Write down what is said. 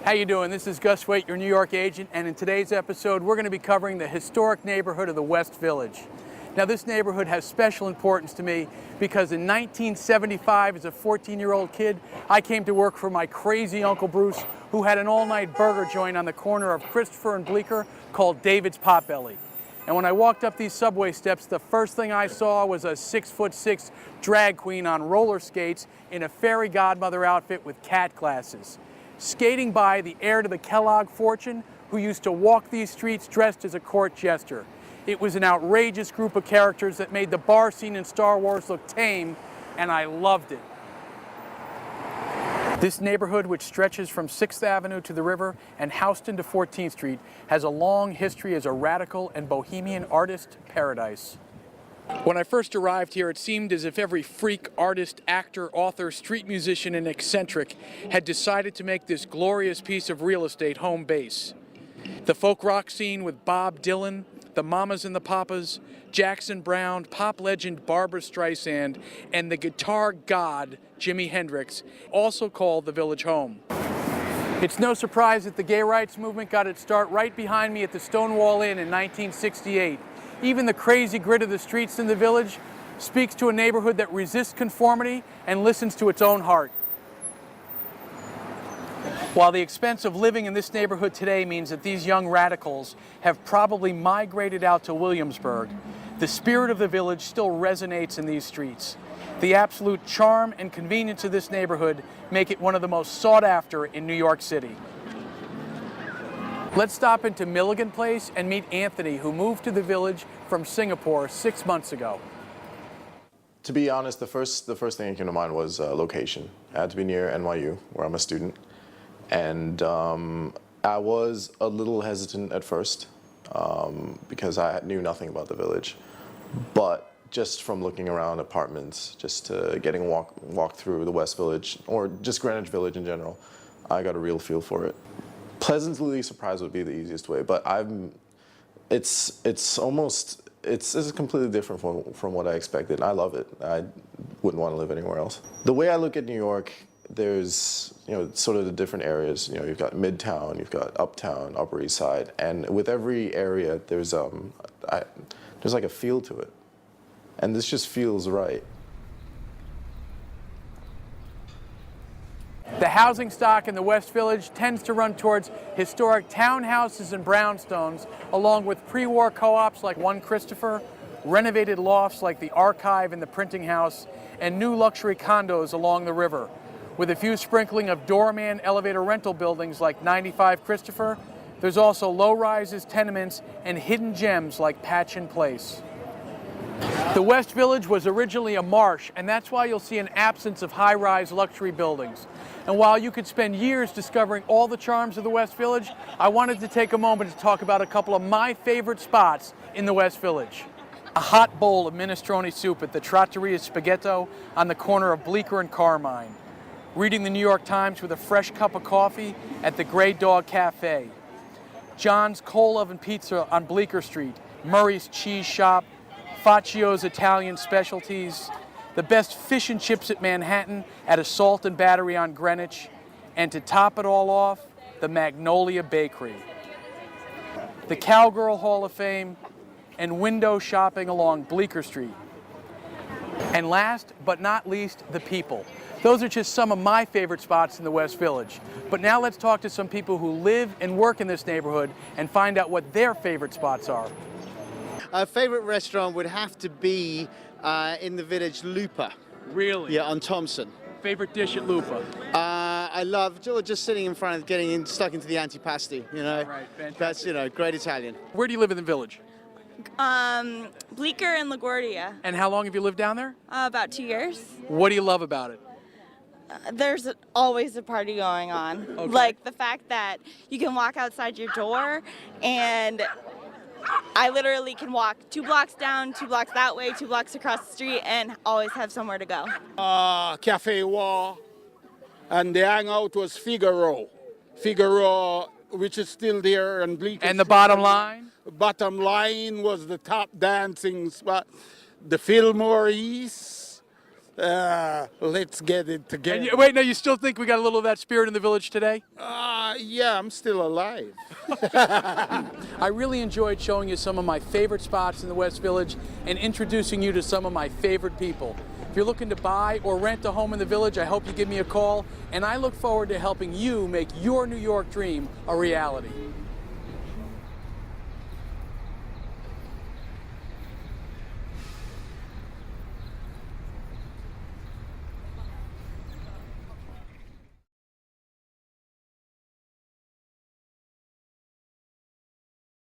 How you doing? This is Gus Waite, your New York agent, and in today's episode we're going to be covering the historic neighborhood of the West Village. Now this neighborhood has special importance to me because in 1975, as a 14-year-old kid, I came to work for my crazy Uncle Bruce, who had an all-night burger joint on the corner of Christopher and Bleecker called David's Potbelly. And when I walked up these subway steps, the first thing I saw was a 6'6" drag queen on roller skates in a fairy godmother outfit with cat glasses, skating by the heir to the Kellogg fortune, who used to walk these streets dressed as a court jester. It was an outrageous group of characters that made the bar scene in Star Wars look tame, and I loved it. This neighborhood, which stretches from 6th Avenue to the river and Houston to 14th Street, has a long history as a radical and bohemian artist paradise. When I first arrived here, it seemed as if every freak, artist, actor, author, street musician, and eccentric had decided to make this glorious piece of real estate home base. The folk rock scene with Bob Dylan, the Mamas and the Papas, Jackson Browne, pop legend Barbra Streisand, and the guitar god Jimi Hendrix also called the Village home. It's no surprise that the gay rights movement got its start right behind me at the Stonewall Inn in 1968. Even the crazy grit of the streets in the Village speaks to a neighborhood that resists conformity and listens to its own heart. While the expense of living in this neighborhood today means that these young radicals have probably migrated out to Williamsburg, the spirit of the Village still resonates in these streets. The absolute charm and convenience of this neighborhood make it one of the most sought after in New York City. Let's stop into Milligan Place and meet Anthony, who moved to the Village from Singapore 6 months ago. To be honest, the first thing that came to mind was location. It had to be near NYU, where I'm a student. And I was a little hesitant at first because I knew nothing about the Village. But just from looking around apartments, just getting a walk through the West Village, or just Greenwich Village in general, I got a real feel for it. Pleasantly surprised would be the easiest way, but it's completely different from what I expected. I love it. I wouldn't want to live anywhere else. The way I look at New York, there's sort of the different areas. You've got Midtown, you've got Uptown, Upper East Side, and with every area there's like a feel to it, and this just feels right. The housing stock in the West Village tends to run towards historic townhouses and brownstones, along with pre-war co-ops like One Christopher, renovated lofts like the Archive and the Printing House, and new luxury condos along the river, with a few sprinkling of doorman elevator rental buildings like 95 Christopher. There's also low-rises, tenements, and hidden gems like Patchen Place. The West Village was originally a marsh, and that's why you'll see an absence of high-rise luxury buildings. And while you could spend years discovering all the charms of the West Village, I wanted to take a moment to talk about a couple of my favorite spots in the West Village. A hot bowl of minestrone soup at the Trattoria Spaghetto on the corner of Bleecker and Carmine. Reading the New York Times with a fresh cup of coffee at the Grey Dog Cafe. John's Coal Oven Pizza on Bleecker Street. Murray's Cheese Shop. Faccio's Italian Specialties, the best fish and chips at Manhattan at Assault and Battery on Greenwich, and to top it all off, the Magnolia Bakery. The Cowgirl Hall of Fame, and window shopping along Bleecker Street. And last but not least, the people. Those are just some of my favorite spots in the West Village. But now let's talk to some people who live and work in this neighborhood and find out what their favorite spots are. Our favorite restaurant would have to be in the Village, Lupa. Really? Yeah, on Thompson. Favorite dish at Lupa? I love just sitting in front of stuck into the antipasti, Right, fantastic. That's, great Italian. Where do you live in the Village? Bleecker and LaGuardia. And how long have you lived down there? About 2 years. What do you love about it? There's always a party going on. Okay. Like the fact that you can walk outside your door and I literally can walk 2 blocks down, 2 blocks that way, 2 blocks across the street and always have somewhere to go. Cafe War, and the hangout was Figaro. Figaro, which is still there, and Bleecker. And the bottom line? Bottom line was the top dancing spot. The Fillmore East. Let's get it together. And wait, no, you still think we got a little of that spirit in the Village today? Yeah, I'm still alive. I really enjoyed showing you some of my favorite spots in the West Village and introducing you to some of my favorite people. If you're looking to buy or rent a home in the Village, I hope you give me a call, and I look forward to helping you make your New York dream a reality.